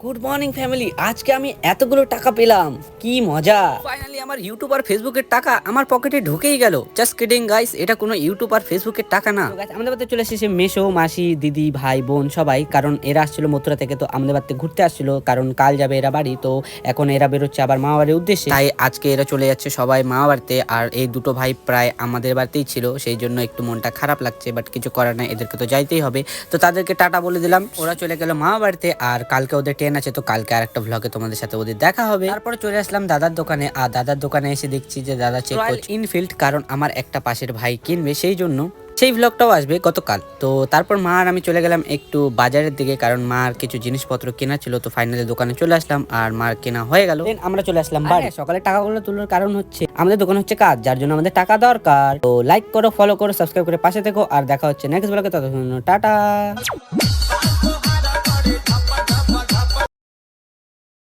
Good morning family. আজকে আমি এতগুলো টাকা পেলাম, কি মজা! ফাইনালি আমার ইউটিউব আর ফেসবুকের টাকা আমার পকেটে ঢুকেই গেল। জাস্ট কিডিং গাইস, এটা কোনো ইউটিউব আর ফেসবুকের টাকা না। তো guys, আমাদের বাড়িতে চলে এসেছে মেশো, মাসি, দিদি, ভাই, বোন সবাই, কারণ এরা আসছিল মথুরা থেকে। তো আমাদের বাড়িতে ঘুরতে আসছিল, কারণ কাল যাবে এরা বাড়ি। তো এখন এরা বেরোচ্ছে আবার মামা বাড়ির উদ্দেশ্যে, তাই আজকে এরা চলে যাচ্ছে সবাই মামা বাড়িতে। আর এই দুটো ভাই প্রায় আমাদের বাড়িতেই ছিল, সেই জন্য একটু মনটা খারাপ লাগছে, বাট কিছু করার নাই, এদেরকে তো যাইতেই হবে। তো তাদেরকে টাটা বলে দিলাম, ওরা চলে গেল মামা বাড়িতে। আর কালকে ওদের ট্রেন আছে, তো কালকে আর একটা ভ্লগে তোমাদের সাথে ওদের দেখা হবে। তারপরে চলে আসলাম দাদার দোকানে। আর দাদার দোকানে এসে দেখছি যে দাদা চেক করছে ইনফিল্ড, কারণ আমার একটা পাশের ভাই কিনবে, সেই জন্য সেই ভ্লগটাও আসবে গতকাল। তো তারপর মা আর আমি চলে গেলাম একটু বাজারের দিকে, কারণ মার কিছু জিনিসপত্র কেনা ছিল। তো ফাইনালি দোকানে চলে আসলাম আর মার কেনা হয়ে গেল। আমরা চলে আসলাম বাড়ি। সকালে টাকাগুলো তোলার কারণ হচ্ছে আমাদের দোকান হচ্ছে কাজ, যার জন্য আমাদের টাকা দরকার। তো লাইক করো, ফলো করো, সাবস্ক্রাইব করে পাশে থেকো। আর দেখা হচ্ছে নেক্সট ব্লগে, ততক্ষণ টাটা।